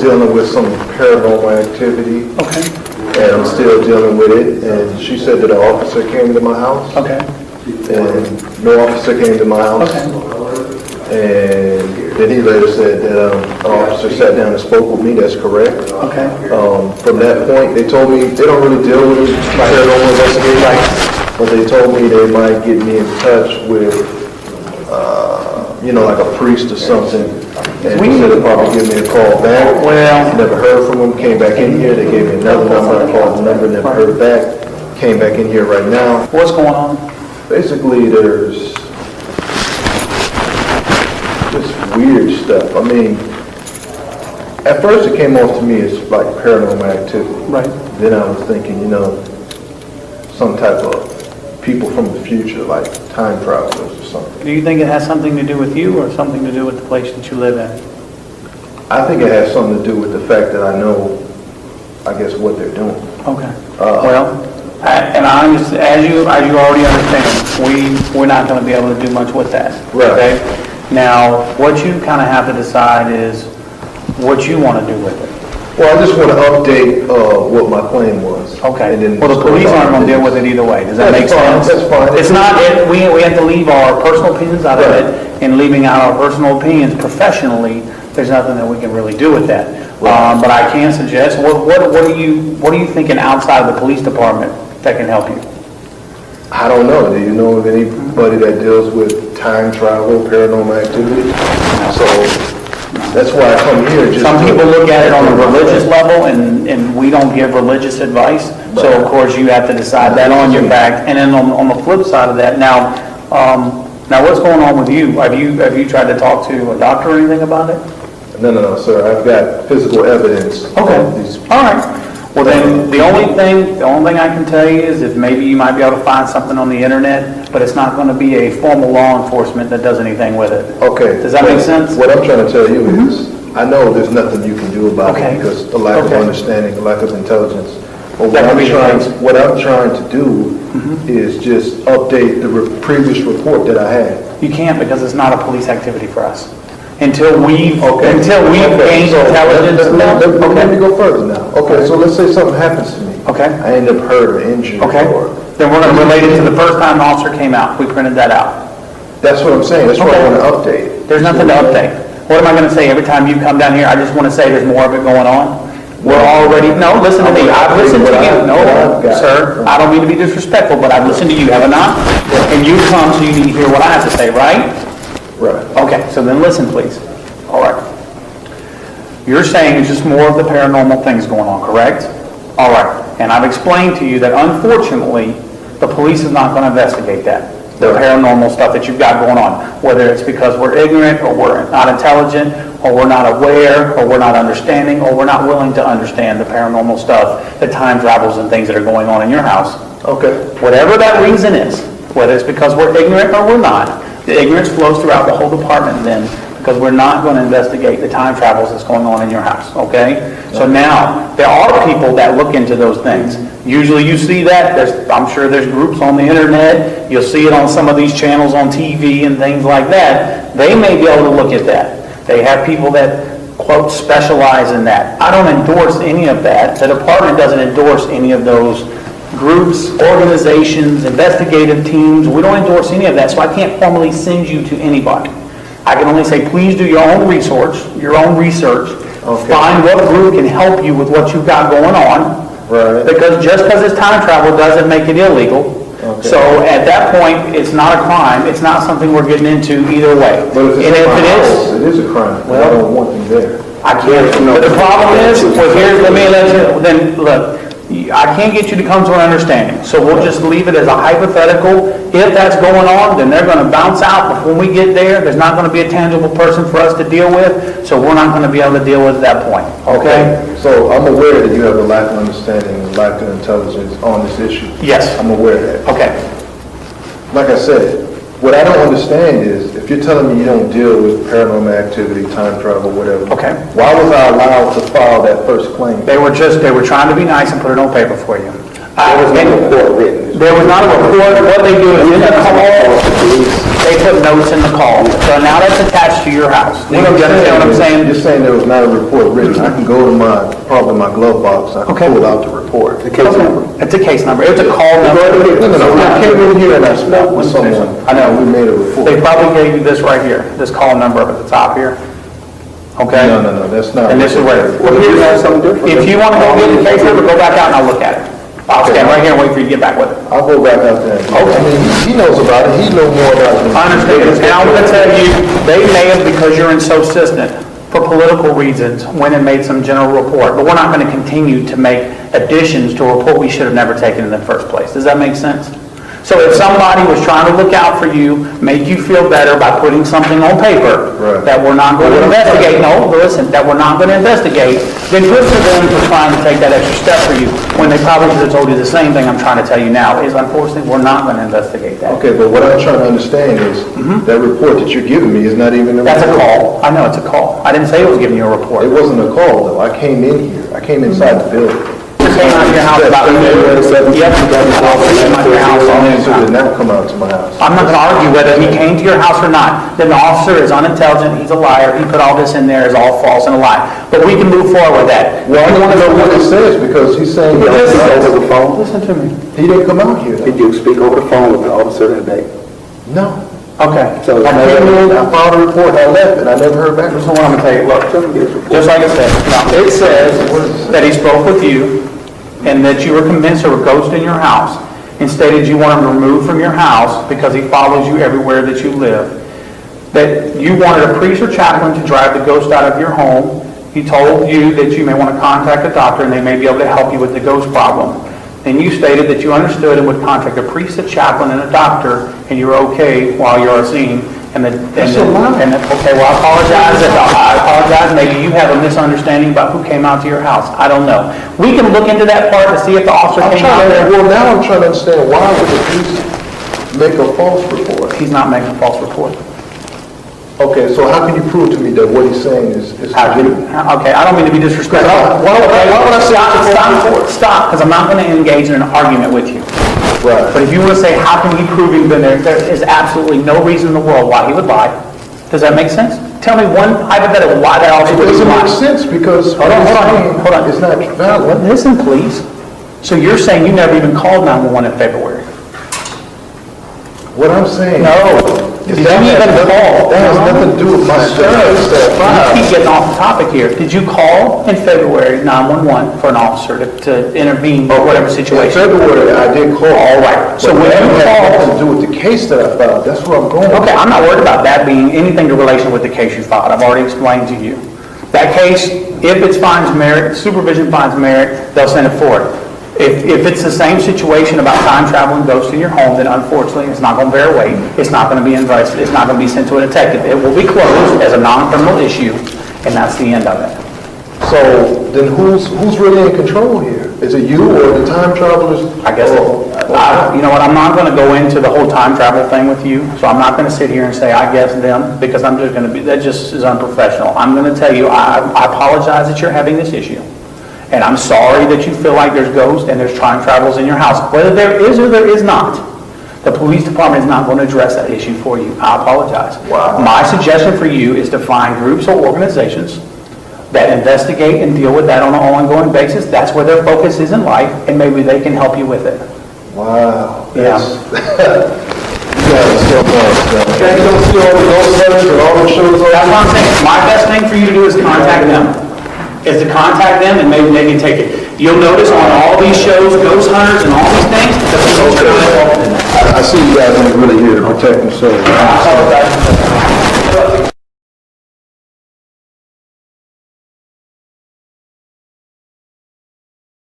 dealing with some paranormal activity. Okay. And I'm still dealing with it. And she said that an officer came to my house. Okay. And no officer came to my house. Okay. And then he later said that an officer sat down and spoke with me. That's correct. Okay. From that point, they told me they don't really deal with paranormal investigations, but they told me they might get me in touch with, like a priest or something. And he said they'd probably give me a call back. Well, never heard from them. Came back in here. They gave me another number. I called the number. Never heard back. Came back in here right now. what's going on? Basically, there's just weird stuff. I mean, at first it came off to me as like paranormal activity. Right. Then I was thinking, some type of people from the future, like time travelers or something. Do you think it has something to do with you or something to do with the place that you live in? I think it has something to do with the fact that I know, I guess, what they're doing. Okay. As you already understand, we're not going to be able to do much with that. Right. Okay? Now, what you kind of have to decide is what you want to do with it. Well, I just want to update what my plan was. Okay. And then Well, the police aren't going to deal with it either way. Does that make sense? That's fine. It's not, we have to leave our personal opinions out of Right. it, and leaving out our personal opinions professionally, there's nothing that we can really do with that. Right. But I can suggest, what are you thinking outside of the police department that can help you? I don't know. Do you know of anybody that deals with time travel, paranormal activity? So that's why I come here. Some people look at it on a religious level, and we don't give religious advice. So of course you have to decide that on your back. And then on the flip side of that, now what's going on with you? Have you tried to talk to a doctor or anything about it? No, sir. I've got physical evidence. Okay. Of these. All right. Well, then the only thing I can tell you is if maybe you might be able to find something on the internet, but it's not going to be a formal law enforcement that does anything with it. Okay. Does that make sense? What I'm trying to tell you is, I know there's nothing you can do about it because the lack of understanding, the lack of intelligence. But what I'm trying to do is just update the previous report that I had. You can't because it's not a police activity for us. Until we've gained intelligence. Let me go further now. Okay, so let's say something happens to me. Okay. I end up hurt or injured. Okay. Then we're going to relate it to the first time the officer came out. We printed that out. That's what I'm saying. That's what I want to update. There's nothing to update. What am I going to say every time you come down here? I just want to say there's more of it going on. No, listen to me. I've listened to you. No, sir, I don't mean to be disrespectful, but I've listened to you, have I not? And you come, so you need to hear what I have to say, right? Right. Okay, so then listen, please. All right. You're saying it's just more of the paranormal things going on, correct? All right. And I've explained to you that unfortunately, the police is not going to investigate that. The paranormal stuff that you've got going on. Whether it's because we're ignorant, or we're not intelligent, or we're not aware, or we're not understanding, or we're not willing to understand the paranormal stuff, the time travels and things that are going on in your house. Okay. Whatever that reason is, whether it's because we're ignorant or we're not, the ignorance flows throughout the whole department then, because we're not going to investigate the time travels that's going on in your house, okay? So now, there are people that look into those things. Usually you see that, I'm sure there's groups on the internet, you'll see it on some of these channels on TV and things like that. They may be able to look at that. They have people that, quote, specialize in that. I don't endorse any of that. The department doesn't endorse any of those groups, organizations, investigative teams. We don't endorse any of that, so I can't formally send you to anybody. I can only say, please do your own research, find what group can help you with what you've got going on, Right. because just because it's time travel doesn't make it illegal. Okay. So at that point, it's not a crime. It's not something we're getting into either way. But if it's it is a crime. Well, I don't want them there. I can't. But the problem is, let me let you. Then look, I can't get you to come to an understanding. So we'll just leave it as a hypothetical. If that's going on, then they're going to bounce out. But when we get there, there's not going to be a tangible person for us to deal with. So we're not going to be able to deal with at that point. Okay? So I'm aware that you have a lack of understanding and lack of intelligence on this issue. Yes. I'm aware of that. Okay. Like I said, what I don't understand is, if you're telling me you don't deal with paranormal activity, time travel, whatever, okay, why was I allowed to file that first claim? They were trying to be nice and put it on paper for you. There was no report written. There was not a report. What they do is in the call, they they put notes in the call. So now that's attached to your house. Do you understand what I'm saying? You're saying there was not a report written. I can go to probably my glove box, I can pull out the report. The case number. It's a case number. It's a call number. No, I came in here and I spoke with someone. I know. We made a report. They probably gave you this right here, this call number up at the top here. Okay? No, that's not. And this is where, if you want to go get the case number, go back out and I'll look at it. I'll stand right here and wait for you to get back with it. I'll go back out there. Okay. I mean, he knows about it. He knows more about it. I understand. And I'm going to tell you, they may have, because you're insubsistent, for political reasons, went and made some general report. But we're not going to continue to make additions to a report we should have never taken in the first place. Does that make sense? So if somebody was trying to look out for you, make you feel better by putting something on paper that we're not going to investigate, that we're not going to investigate, then good for them for trying to take that extra step for you, when they probably should have told you the same thing I'm trying to tell you now, is unfortunately, we're not going to investigate that. Okay, but what I'm trying to understand is, that report that you're giving me is not even a report. That's a call. I know it's a call. I didn't say it was giving you a report. It wasn't a call, though. I came in here. I came inside the building. Came out of your house about So did not come out to my house. I'm not going to argue whether he came to your house or not. Then the officer is unintelligent, he's a liar, he put all this in there is all false and a lie. But we can move forward with that. Well, I want to know what it says, because he's saying he didn't come over the phone. Listen to me. He didn't come out here. Did you speak over the phone with the officer that day? No. Okay. So I came in, I filed a report, and I left, and I never heard back. This is what I'm going to tell you. Look, just like I said, it says that he spoke with you, and that you were convinced there were ghosts in your house, and stated you want him removed from your house because he follows you everywhere that you live. That you wanted a priest or chaplain to drive the ghost out of your home. He told you that you may want to contact a doctor and they may be able to help you with the ghost problem. And you stated that you understood and would contact a priest, a chaplain, and a doctor, and you were okay while you are seen. Okay, well, I apologize. Maybe you have a misunderstanding about who came out to your house. I don't know. We can look into that part to see if the officer came out there. Well, now I'm trying to understand, why would the police make a false report? He's not making a false report. Okay, so how can you prove to me that what he's saying is true? Okay, I don't mean to be disrespectful. Why would I stop, because I'm not going to engage in an argument with you. Right. But if you want to say, how can he prove he's been there, there is absolutely no reason in the world why he would lie. Does that make sense? Tell me one hypothetical why that officer would lie. It doesn't make sense, because hold on. It's not valid. Listen, please. So you're saying you never even called 911 in February? What I'm saying... No. Did you even call? That has nothing to do with my service. You keep getting off the topic here. Did you call in February 911 for an officer to intervene in whatever situation? In February, I did call. All right. So when you had nothing to called... do with the case that I filed. That's where I'm going. Okay, I'm not worried about that being anything to relation with the case you filed. I've already explained to you. That case, if it finds merit, supervision finds merit, they'll send it forward. If it's the same situation about time traveling ghosts in your home, then unfortunately it's not going to bear weight. It's not going to be invited. It's not going to be sent to a detective. It will be closed as a non-criminal issue, and that's the end of it. So then who's really in control here? Is it you or the time travelers? I guess, you know what, I'm not going to go into the whole time travel thing with you, so I'm not going to sit here and say, I guess them, because I'm just going to be, that just is unprofessional. I'm going to tell you, I apologize that you're having this issue. And I'm sorry that you feel like there's ghosts and there's time travels in your house. Whether there is or there is not, the police department is not going to address that issue for you. I apologize. Wow. My suggestion for you is to find groups or organizations that investigate and deal with that on an ongoing basis. That's where their focus is in life, and maybe they can help you with it. Wow. Yeah. You guys are so much. Can't you go see all the ghost letters and all the shows? That's what I'm saying. My best thing for you to do is contact them. And maybe they can take it. You'll notice on all these shows, ghost hunters and all these things, the police are not involved in that. I see you guys aren't really here to protect themselves. I apologize.